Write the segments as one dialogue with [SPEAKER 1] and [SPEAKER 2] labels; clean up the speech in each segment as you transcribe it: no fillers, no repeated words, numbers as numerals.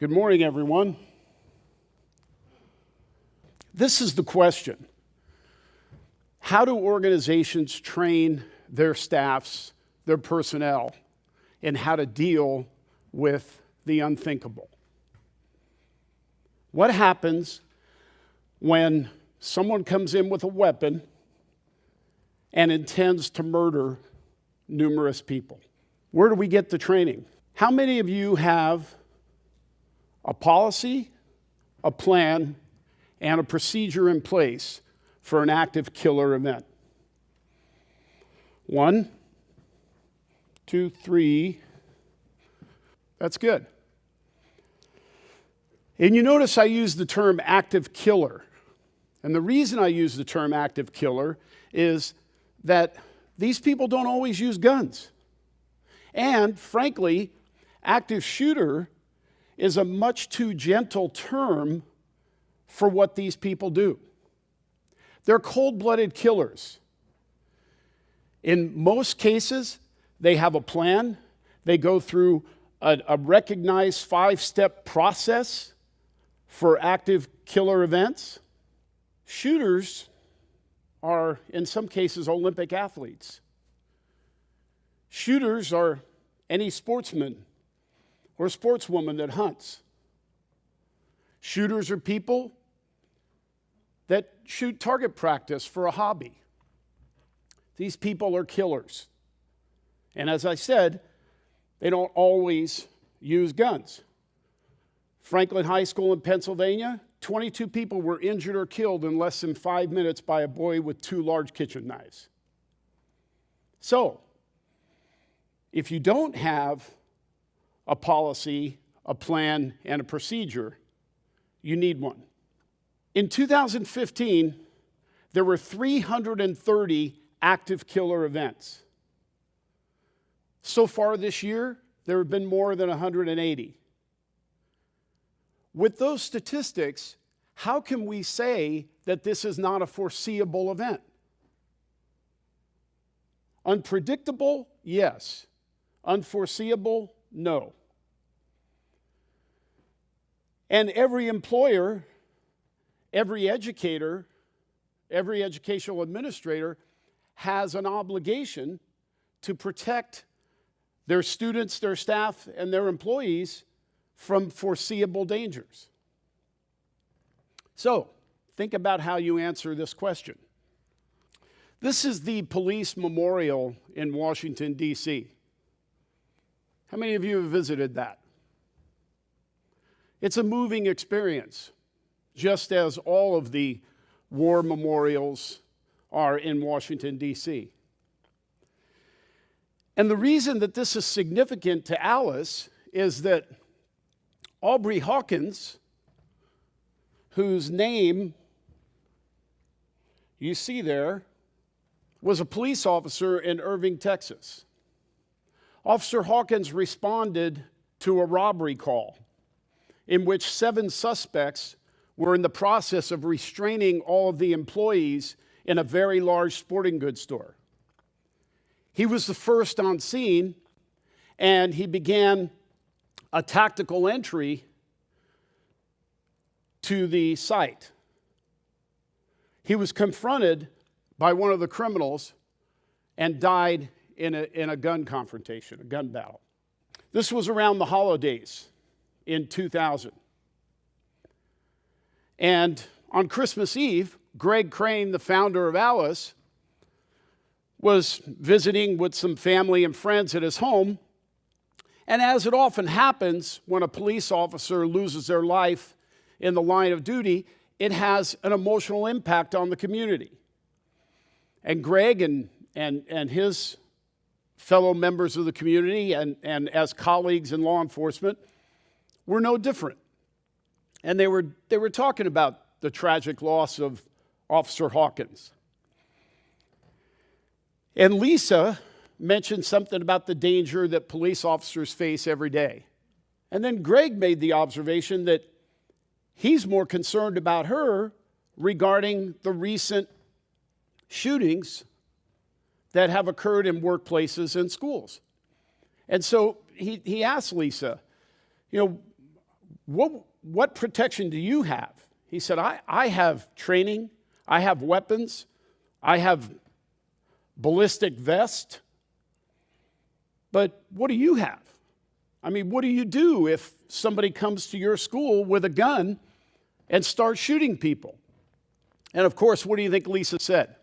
[SPEAKER 1] Good morning, everyone. This is the question. How do organizations train their staffs, their personnel, in how to deal with the unthinkable? What happens when someone comes in with a weapon and intends to murder numerous people? Where do we get the training? How many of you have a policy, a plan, and a procedure in place for an active killer event? 1, 2, 3. That's good. And you notice I use the term active killer. And the reason I use the term active killer is that these people don't always use guns. And frankly, active shooter is a much too gentle term for what these people do. They're cold-blooded killers. In most cases, they have a plan. They go through a recognized 5-step process for active killer events. Shooters are, in some cases, Olympic athletes. Shooters are any sportsman or sportswoman that hunts. Shooters are people that shoot target practice for a hobby. These people are killers. And as I said, they don't always use guns. Franklin High School in Pennsylvania, 22 people were injured or killed in less than 5 minutes by a boy with 2 large kitchen knives. So, if you don't have a policy, a plan, and a procedure, you need one. In 2015, there were 330 active killer events. So far this year, there have been more than 180. With those statistics, how can we say that this is not a foreseeable event? Unpredictable? Yes. Unforeseeable? No. And every employer, every educator, every educational administrator has an obligation to protect their students, their staff, and their employees from foreseeable dangers. So, think about how you answer this question. This is the police memorial in Washington, D.C. How many of you have visited that? It's a moving experience, just as all of the war memorials are in Washington, D.C. And the reason that this is significant to Alice is that Aubrey Hawkins, whose name you see there, was a police officer in Irving, Texas. Officer Hawkins responded to a robbery call in which 7 suspects were in the process of restraining all of the employees in a very large sporting goods store. He was the first on scene, and he began a tactical entry to the site. He was confronted by one of the criminals and died in a gun confrontation, a gun battle. This was around the holidays in 2000. And on Christmas Eve, Greg Crane, the founder of Alice, was visiting with some family and friends at his home. And as it often happens when a police officer loses their life in the line of duty, it has an emotional impact on the community. And Greg and his fellow members of the community and as colleagues in law enforcement were no different. And they were talking about the tragic loss of Officer Hawkins. And Lisa mentioned something about the danger that police officers face every day. And then Greg made the observation that he's more concerned about her regarding the recent shootings that have occurred in workplaces and schools. And so he asked Lisa, what protection do you have? He said, I have training, I have weapons, I have ballistic vest, but what do you have? I mean, what do you do if somebody comes to your school with a gun and starts shooting people? And of course, what do you think Lisa said?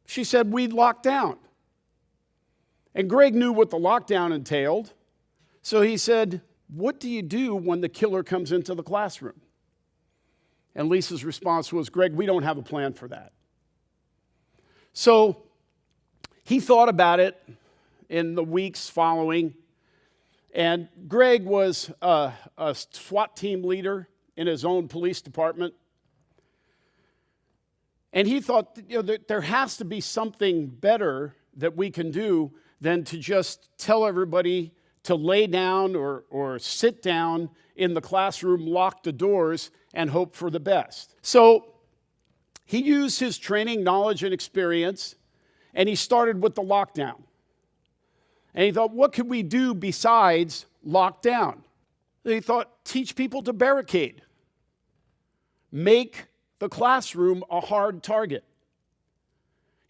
[SPEAKER 1] She said, we'd lock down. And Greg knew what the lockdown entailed, so he said, what do you do when the killer comes into the classroom? And Lisa's response was, Greg, we don't have a plan for that. So he thought about it in the weeks following, and Greg was a SWAT team leader in his own police department. And he thought, that there has to be something better that we can do than to just tell everybody to lay down or sit down in the classroom, lock the doors, and hope for the best. So he used his training, knowledge, and experience, and he started with the lockdown. And he thought, what could we do besides lock down? And he thought, teach people to barricade. Make the classroom a hard target.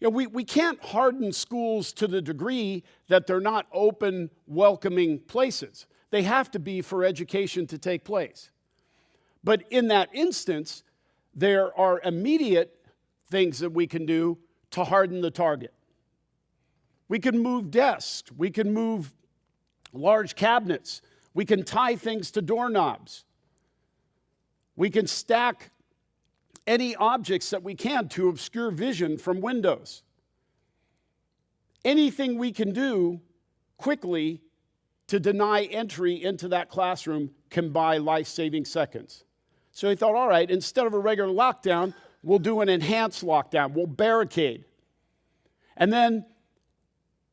[SPEAKER 1] We can't harden schools to the degree that they're not open, welcoming places. They have to be for education to take place. But in that instance, there are immediate things that we can do to harden the target. We can move desks. We can move large cabinets. We can tie things to doorknobs. We can stack any objects that we can to obscure vision from windows. Anything we can do quickly to deny entry into that classroom can buy life-saving seconds. So he thought, all right, instead of a regular lockdown, we'll do an enhanced lockdown. We'll barricade. And then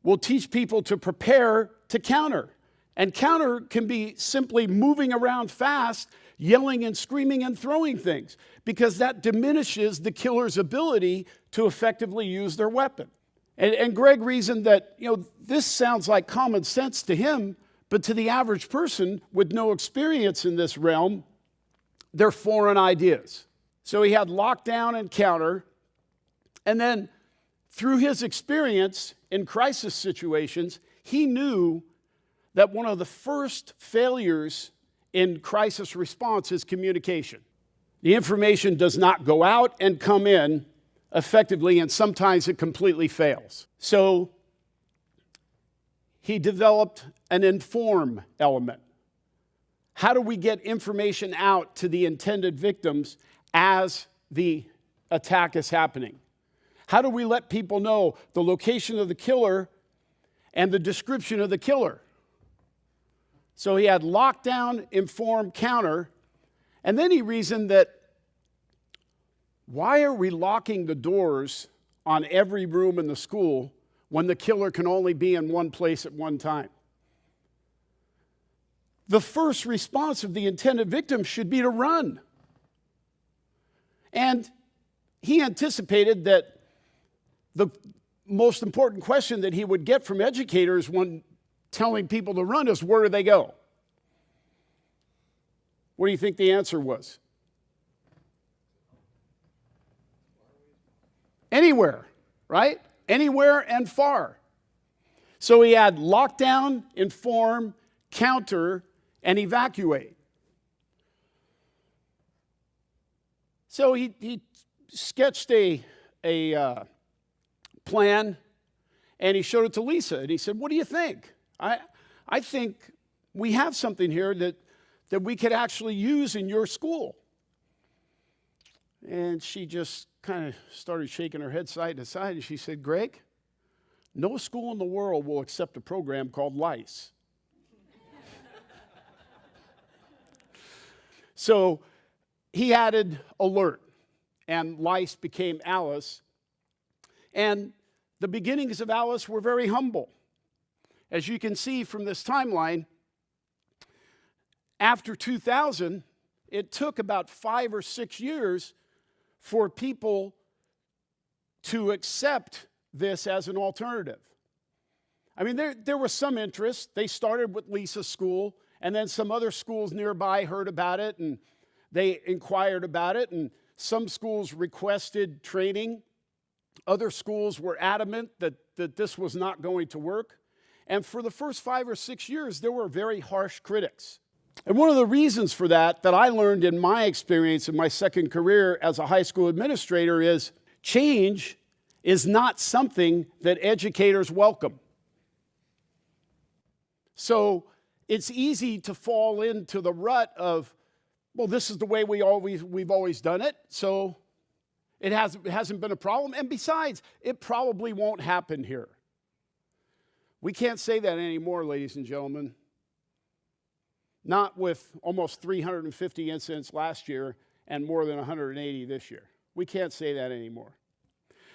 [SPEAKER 1] we'll teach people to prepare to counter. And counter can be simply moving around fast, yelling and screaming and throwing things, because that diminishes the killer's ability to effectively use their weapon. And Greg reasoned that, this sounds like common sense to him, but to the average person with no experience in this realm, they're foreign ideas. So he had lockdown and counter, and then through his experience in crisis situations, he knew that one of the first failures in crisis response is communication. The information does not go out and come in effectively, and sometimes it completely fails. So he developed an inform element. How do we get information out to the intended victims as the attack is happening? How do we let people know the location of the killer and the description of the killer? So he had lockdown, inform, counter, and then he reasoned that why are we locking the doors on every room in the school when the killer can only be in one place at one time? The first response of the intended victim should be to run. And he anticipated that the most important question that he would get from educators when telling people to run is, where do they go? What do you think the answer was? Anywhere, right? Anywhere and far. So he had lockdown, inform, counter, and evacuate. So he sketched a plan, and he showed it to Lisa, and he said, what do you think? I think we have something here that we could actually use in your school. And she just kind of started shaking her head side to side, and she said, Greg, no school in the world will accept a program called lice. So he added alert, and lice became Alice. And the beginnings of Alice were very humble. As you can see from this timeline, after 2000, it took about 5 or 6 years for people to accept this as an alternative. I mean, there was some interest. They started with Lisa's school, and then some other schools nearby heard about it, and they inquired about it, and some schools requested training. Other schools were adamant that this was not going to work. And for the first 5 or 6 years, there were very harsh critics. And one of the reasons for that I learned in my experience in my second career as a high school administrator is change is not something that educators welcome. So it's easy to fall into the rut of, well, this is the way we've always done it, so it hasn't been a problem. And besides, it probably won't happen here. We can't say that anymore, ladies and gentlemen. Not with almost 350 incidents last year and more than 180 this year. We can't say that anymore.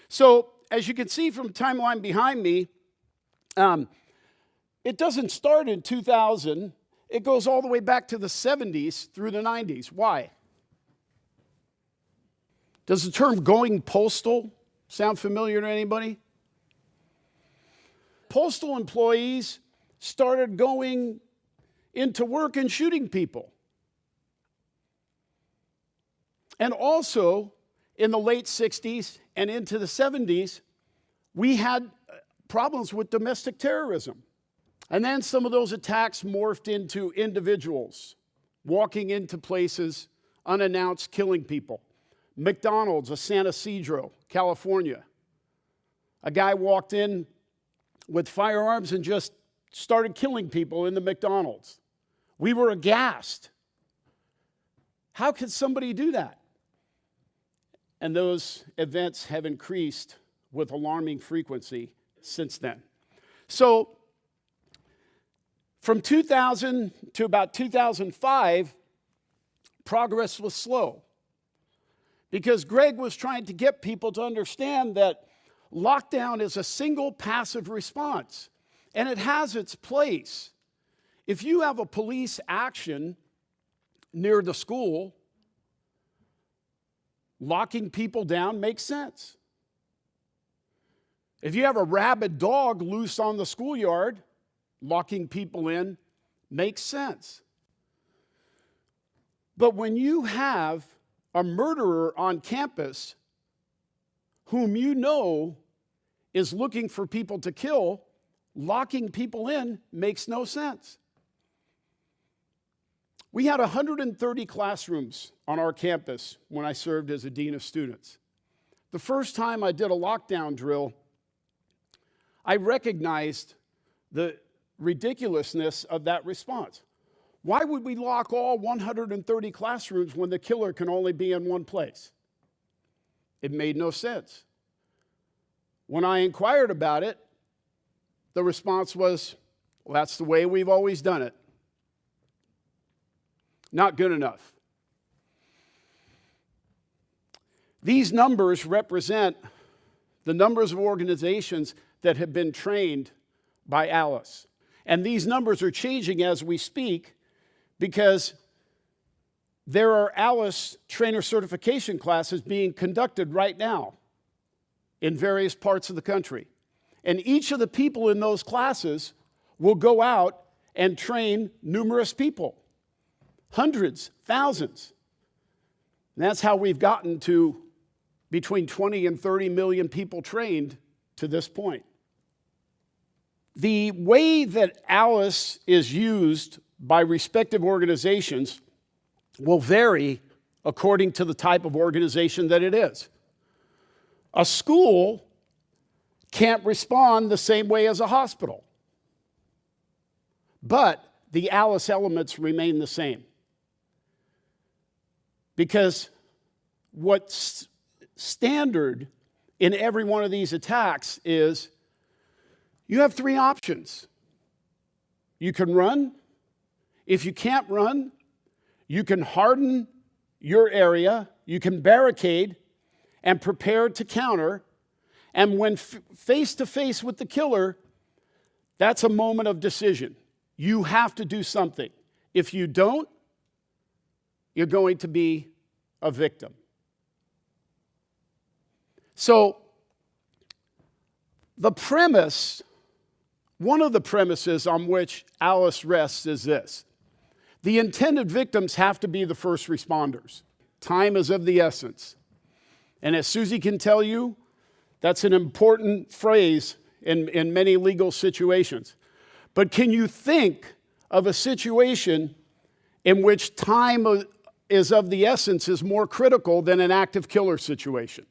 [SPEAKER 1] So, as you can see from the timeline behind me, it doesn't start in 2000. It goes all the way back to the 70s through the 90s. Why? Does the term going postal sound familiar to anybody? Postal employees started going into work and shooting people. And also, in the late 60s and into the 70s, we had problems with domestic terrorism. And then some of those attacks morphed into individuals walking into places unannounced, killing people. McDonald's of San Ysidro, California. A guy walked in with firearms and just started killing people in the McDonald's. We were aghast. How could somebody do that? And those events have increased with alarming frequency since then. So, from 2000 to about 2005, progress was slow. Because Greg was trying to get people to understand that lockdown is a single passive response, and it has its place. If you have a police action near the school, locking people down makes sense. If you have a rabid dog loose on the schoolyard, locking people in makes sense. But when you have a murderer on campus whom you know is looking for people to kill, locking people in makes no sense. We had 130 classrooms on our campus when I served as a dean of students. The first time I did a lockdown drill, I recognized the ridiculousness of that response. Why would we lock all 130 classrooms when the killer can only be in one place? It made no sense. When I inquired about it, the response was, well, that's the way we've always done it. Not good enough. These numbers represent the numbers of organizations that have been trained by Alice. And these numbers are changing as we speak because there are Alice trainer certification classes being conducted right now in various parts of the country. And each of the people in those classes will go out and train numerous people. Hundreds, thousands. And that's how we've gotten to between 20 and 30 million people trained to this point. The way that Alice is used by respective organizations will vary according to the type of organization that it is. A school can't respond the same way as a hospital, but the Alice elements remain the same. Because what's standard in every one of these attacks is you have three options. You can run. If you can't run, you can harden your area, you can barricade and prepare to counter. And when face to face with the killer, that's a moment of decision. You have to do something. If you don't, you're going to be a victim. So, the premise One of the premises on which Alice rests is this: the intended victims have to be the first responders. Time is of the essence. And as Susie can tell you, that's an important phrase in many legal situations. But can you think of a situation in which time is of the essence is more critical than an active killer situation?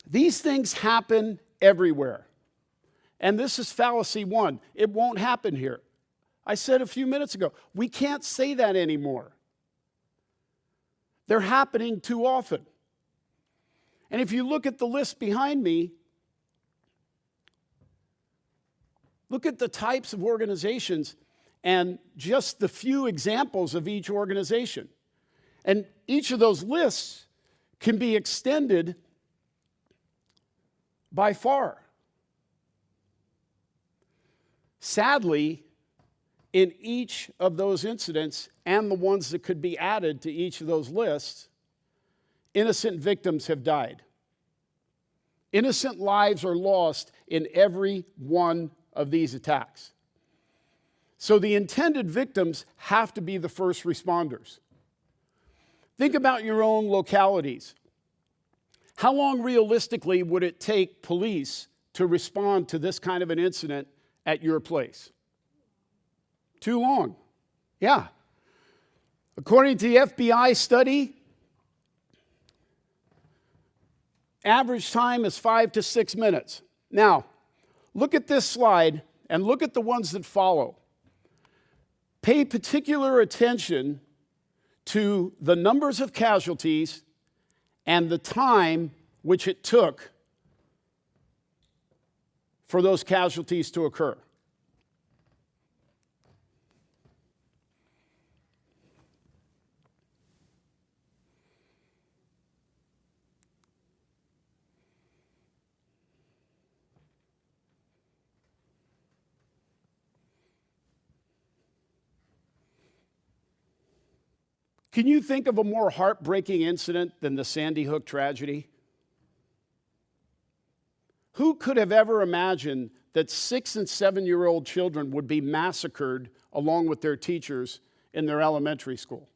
[SPEAKER 1] These things happen everywhere. And this is fallacy one. It won't happen here. I said a few minutes ago, we can't say that anymore. They're happening too often. And if you look at the list behind me, look at the types of organizations and just the few examples of each organization. And each of those lists can be extended by far. Sadly, in each of those incidents and the ones that could be added to each of those lists, innocent victims have died. Innocent lives are lost in every one of these attacks. So the intended victims have to be the first responders. Think about your own localities. How long realistically would it take police to respond to this kind of an incident at your place? Too long. Yeah. According to the FBI study, average time is 5 to 6 minutes. Now, look at this slide and look at the ones that follow. Pay particular attention to the numbers of casualties and the time which it took for those casualties to occur. Can you think of a more heartbreaking incident than the Sandy Hook tragedy? Who could have ever imagined that 6 and 7-year-old children would be massacred along with their teachers in their elementary school?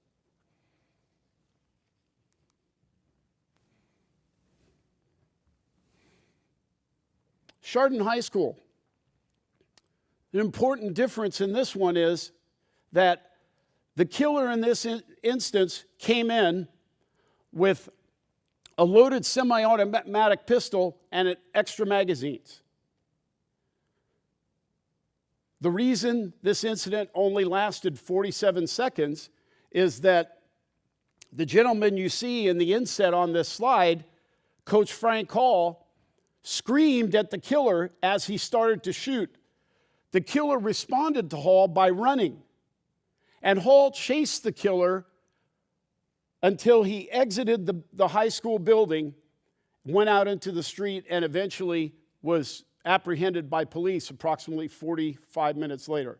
[SPEAKER 1] Chardon High School. An important difference in this one is that the killer in this instance came in with a loaded semi-automatic pistol and extra magazines. The reason this incident only lasted 47 seconds is that the gentleman you see in the inset on this slide, Coach Frank Hall, screamed at the killer as he started to shoot. The killer responded to Hall by running. And Hall chased the killer until he exited the high school building, went out into the street, and eventually was apprehended by police approximately 45 minutes later.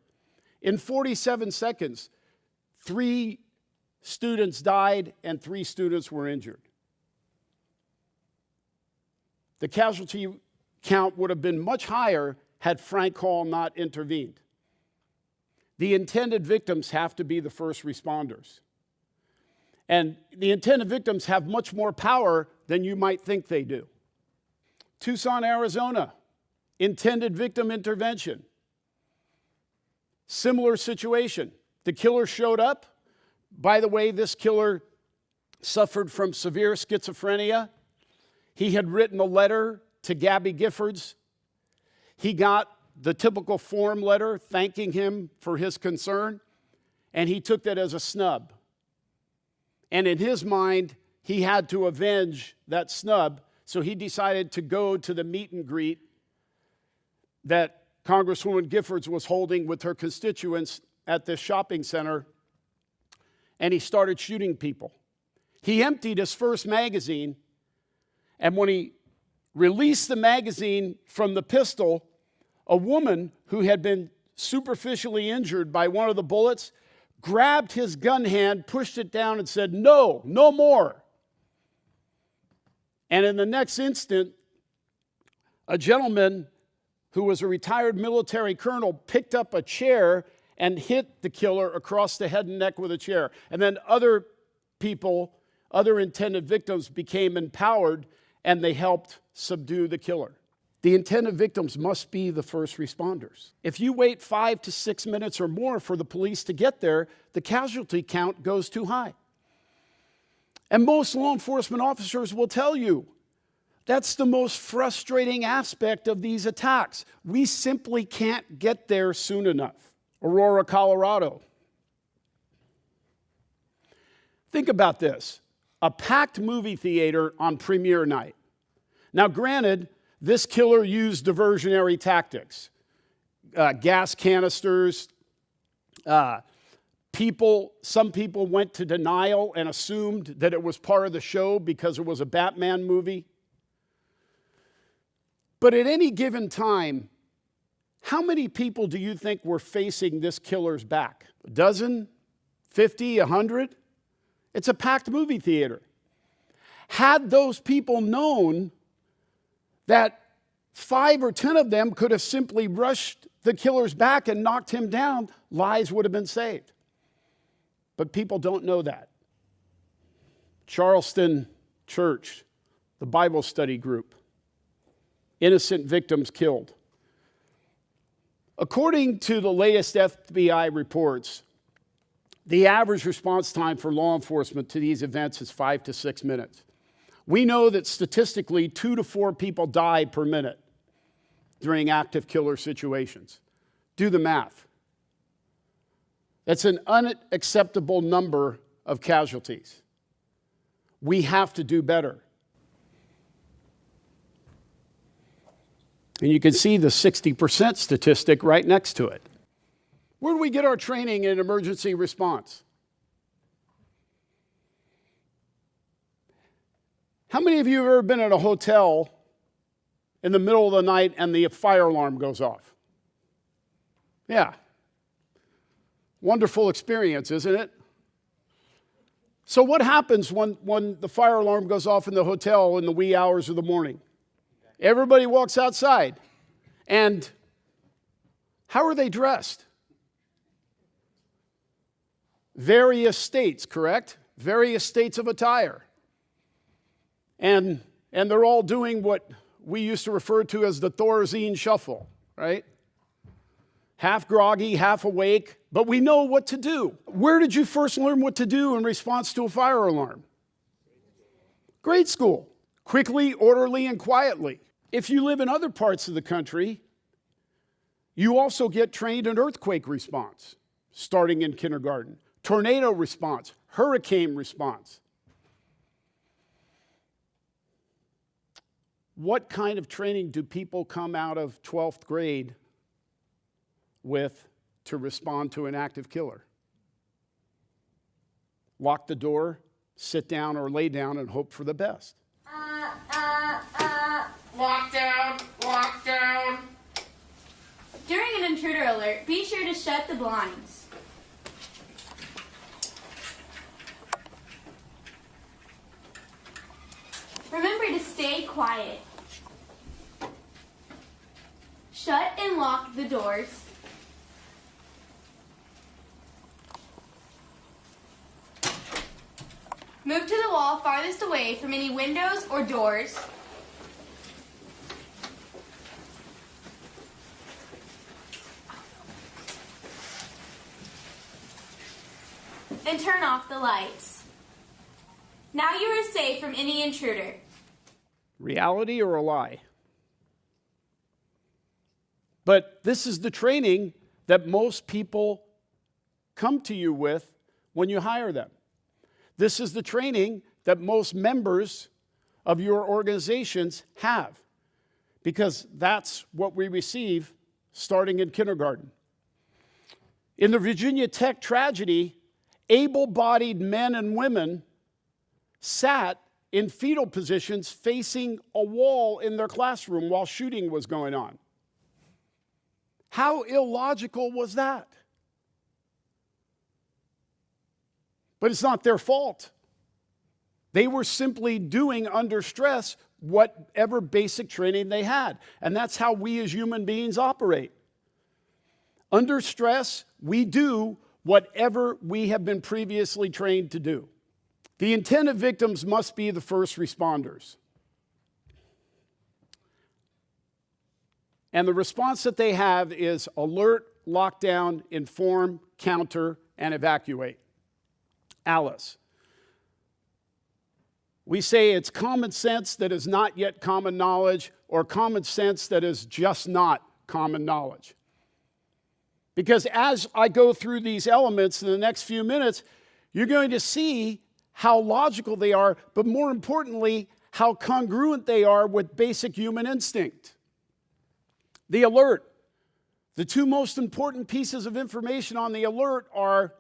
[SPEAKER 1] In 47 seconds, 3 students died and 3 students were injured. The casualty count would have been much higher had Frank Hall not intervened. The intended victims have to be the first responders. And the intended victims have much more power than you might think they do. Tucson, Arizona, intended victim intervention. Similar situation. The killer showed up. By the way, this killer suffered from severe schizophrenia. He had written a letter to Gabby Giffords. He got the typical form letter thanking him for his concern, and he took that as a snub. And in his mind, he had to avenge that snub, so he decided to go to the meet and greet that Congresswoman Giffords was holding with her constituents at this shopping center, and he started shooting people. He emptied his first magazine, and when he released the magazine from the pistol, a woman who had been superficially injured by one of the bullets grabbed his gun hand, pushed it down, and said, "No, no more." And in the next instant, a gentleman who was a retired military colonel, picked up a chair and hit the killer across the head and neck with a chair. And then other people, other intended victims, became empowered and they helped subdue the killer. The intended victims must be the first responders. If you wait 5 to 6 minutes or more for the police to get there, the casualty count goes too high. And most law enforcement officers will tell you that's the most frustrating aspect of these attacks. We simply can't get there soon enough. Aurora, Colorado. Think about this. A packed movie theater on premiere night. Now, granted, this killer used diversionary tactics. Gas canisters. Some people went to denial and assumed that it was part of the show because it was a Batman movie. But at any given time, how many people do you think were facing this killer's back? A dozen? 50? 100? It's a packed movie theater. Had those people known that 5 or 10 of them could have simply rushed the killer's back and knocked him down, lives would have been saved. But people don't know that. Charleston Church, the Bible study group, innocent victims killed. According to the latest FBI reports, the average response time for law enforcement to these events is 5 to 6 minutes. We know that statistically 2 to 4 people die per minute during active killer situations. Do the math. That's an unacceptable number of casualties. We have to do better. And you can see the 60% statistic right next to it. Where do we get our training in emergency response? How many of you have ever been in a hotel in the middle of the night and the fire alarm goes off? Yeah. Wonderful experience, isn't it? So what happens when the fire alarm goes off in the hotel in the wee hours of the morning? Everybody walks outside. And how are they dressed? Various states, correct? Various states of attire. And they're all doing what we used to refer to as the Thorazine shuffle, right? Half groggy, half awake, but we know what to do. Where did you first learn what to do in response to a fire alarm? Grade school. Quickly, orderly, and quietly. If you live in other parts of the country, you also get trained in earthquake response, starting in kindergarten, tornado response, hurricane response. What kind of training do people come out of 12th grade with to respond to an active killer? Lock the door, sit down or lay down, and hope for the best.
[SPEAKER 2] Lock down, lock down.
[SPEAKER 3] During an intruder alert, be sure to shut the blinds. Remember to stay quiet. Shut and lock the doors. Move to the wall farthest away from any windows or doors. And turn off the lights. Now you are safe from any intruder.
[SPEAKER 1] Reality or a lie? But this is the training that most people come to you with when you hire them. This is the training that most members of your organizations have, because that's what we receive starting in kindergarten. In the Virginia Tech tragedy, able-bodied men and women sat in fetal positions facing a wall in their classroom while shooting was going on. How illogical was that? But it's not their fault. They were simply doing under stress whatever basic training they had. And that's how we as human beings operate. Under stress, we do whatever we have been previously trained to do. The intended victims must be the first responders. And the response that they have is alert, lockdown, inform, counter, and evacuate. Alice. We say it's common sense that is not yet common knowledge, or common sense that is just not common knowledge. Because as I go through these elements in the next few minutes, you're going to see how logical they are, but more importantly, how congruent they are with basic human instinct. The alert. The two most important pieces of information on the alert are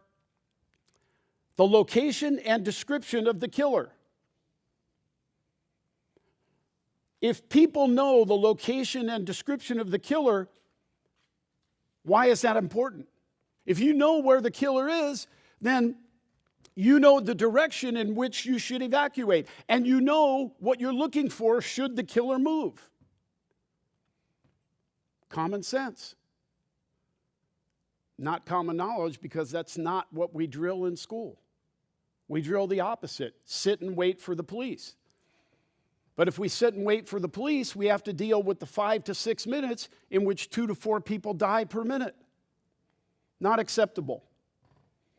[SPEAKER 1] the location and description of the killer. If people know the location and description of the killer, why is that important? If you know where the killer is, then you know the direction in which you should evacuate, and you know what you're looking for should the killer move. Common sense. Not common knowledge, because that's not what we drill in school. We drill the opposite, sit and wait for the police. But if we sit and wait for the police, we have to deal with the 5 to 6 minutes in which 2 to 4 people die per minute. Not acceptable.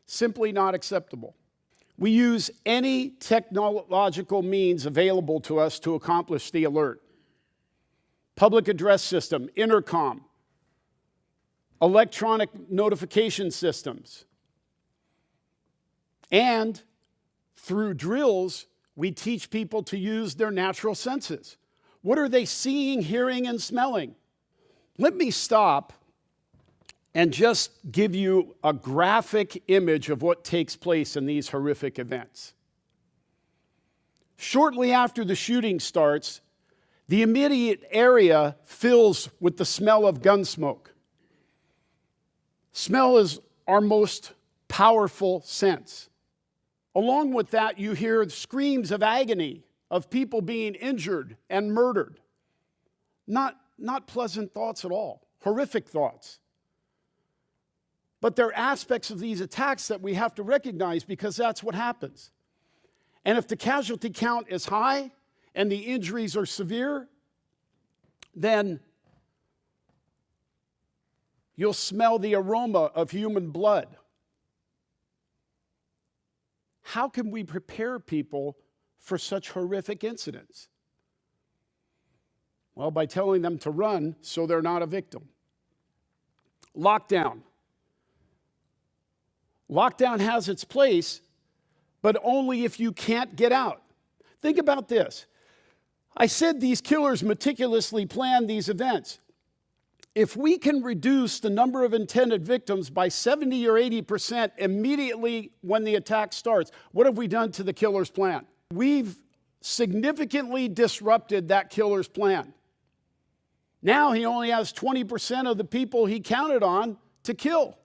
[SPEAKER 1] Simply not acceptable. We use any technological means available to us to accomplish the alert. Public address system, intercom, electronic notification systems. And through drills, we teach people to use their natural senses. What are they seeing, hearing, and smelling? Let me stop and just give you a graphic image of what takes place in these horrific events. Shortly after the shooting starts, the immediate area fills with the smell of gun smoke. Smell is our most powerful sense. Along with that, you hear screams of agony of people being injured and murdered. Not pleasant thoughts at all, horrific thoughts. But there are aspects of these attacks that we have to recognize, because that's what happens. And if the casualty count is high and the injuries are severe, then you'll smell the aroma of human blood. How can we prepare people for such horrific incidents? Well, by telling them to run so they're not a victim. Lockdown. Lockdown has its place, but only if you can't get out. Think about this. I said these killers meticulously plan these events. If we can reduce the number of intended victims by 70 or 80% immediately when the attack starts, what have we done to the killer's plan? We've significantly disrupted that killer's plan. Now he only has 20% of the people he counted on to kill.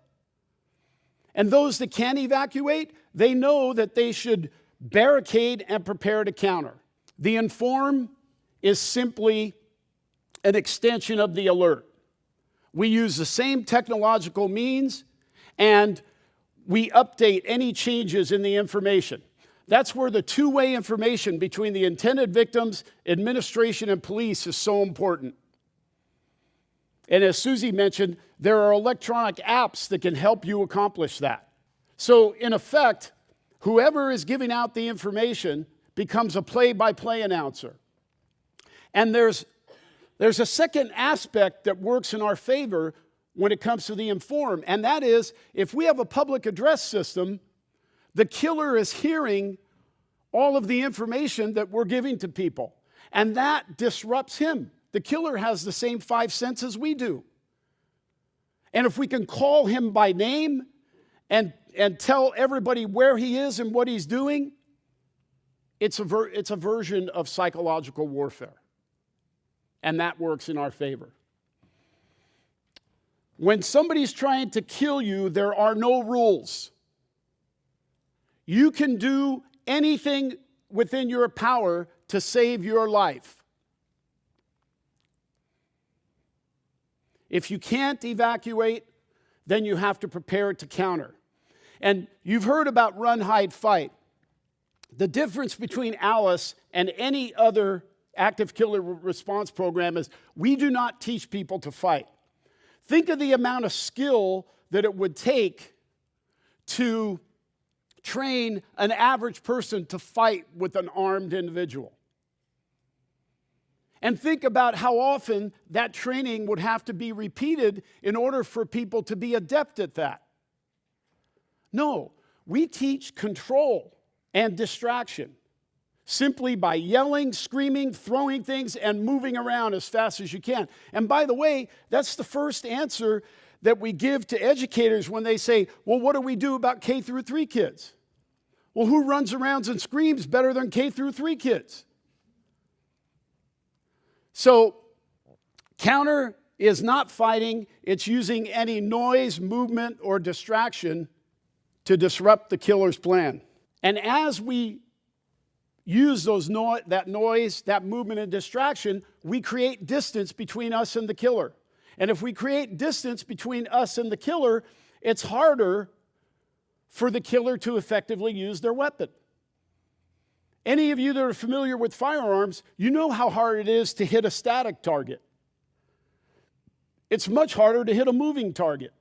[SPEAKER 1] And those that can evacuate, they know that they should barricade and prepare to counter. The inform is simply an extension of the alert. We use the same technological means, and we update any changes in the information. That's where the two-way information between the intended victims, administration, and police is so important. And as Susie mentioned, there are electronic apps that can help you accomplish that. So in effect, whoever is giving out the information becomes a play-by-play announcer. And there's a second aspect that works in our favor when it comes to the inform, and that is, if we have a public address system, the killer is hearing all of the information that we're giving to people, and that disrupts him. The killer has the same 5 senses we do. And if we can call him by name and tell everybody where he is and what he's doing, it's a version of psychological warfare. And that works in our favor. When somebody's trying to kill you, there are no rules. You can do anything within your power to save your life. If you can't evacuate, then you have to prepare to counter. And you've heard about run, hide, fight. The difference between Alice and any other active killer response program is we do not teach people to fight. Think of the amount of skill that it would take to train an average person to fight with an armed individual. And think about how often that training would have to be repeated in order for people to be adept at that. No, we teach control and distraction simply by yelling, screaming, throwing things, and moving around as fast as you can. And by the way, that's the first answer that we give to educators when they say, well, what do we do about K through 3 kids? Well, who runs around and screams better than K through 3 kids? So, counter is not fighting, it's using any noise, movement, or distraction to disrupt the killer's plan. And as we use that noise, that movement, and distraction, we create distance between us and the killer. And if we create distance between us and the killer, it's harder for the killer to effectively use their weapon. Any of you that are familiar with firearms, you know how hard it is to hit a static target. It's much harder to hit a moving target.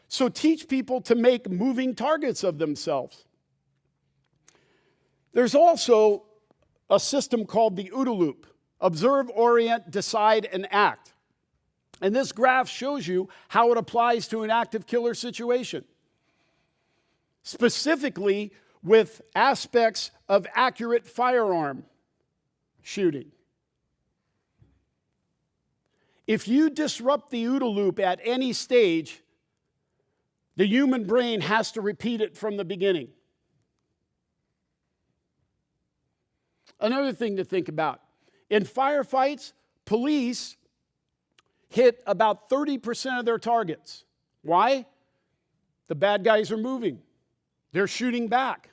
[SPEAKER 1] So teach people to make moving targets of themselves. There's also a system called the OODA loop: observe, orient, decide, and act. And this graph shows you how it applies to an active killer situation, specifically with aspects of accurate firearm shooting. If you disrupt the OODA loop at any stage, the human brain has to repeat it from the beginning. Another thing to think about: in firefights, police hit about 30% of their targets. Why? The bad guys are moving. They're shooting back.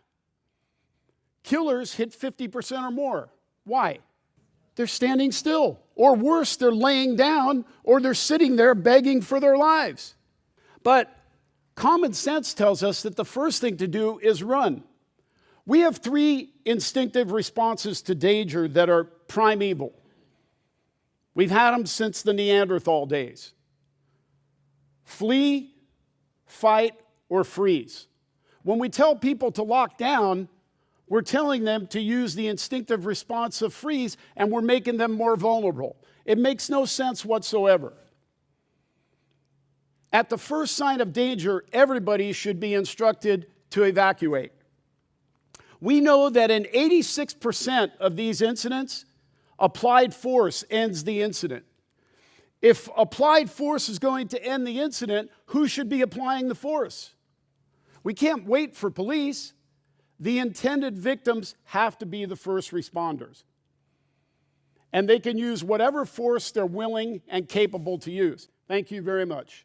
[SPEAKER 1] Killers hit 50% or more. Why? They're standing still. Or worse, they're laying down, or they're sitting there begging for their lives. But common sense tells us that the first thing to do is run. We have 3 instinctive responses to danger that are primeval. We've had them since the Neanderthal days: flee, fight, or freeze. When we tell people to lock down, we're telling them to use the instinctive response of freeze, and we're making them more vulnerable. It makes no sense whatsoever. At the first sign of danger, everybody should be instructed to evacuate. We know that in 86% of these incidents, applied force ends the incident. If applied force is going to end the incident, who should be applying the force? We can't wait for police. The intended victims have to be the first responders. And they can use whatever force they're willing and capable to use. Thank you very much.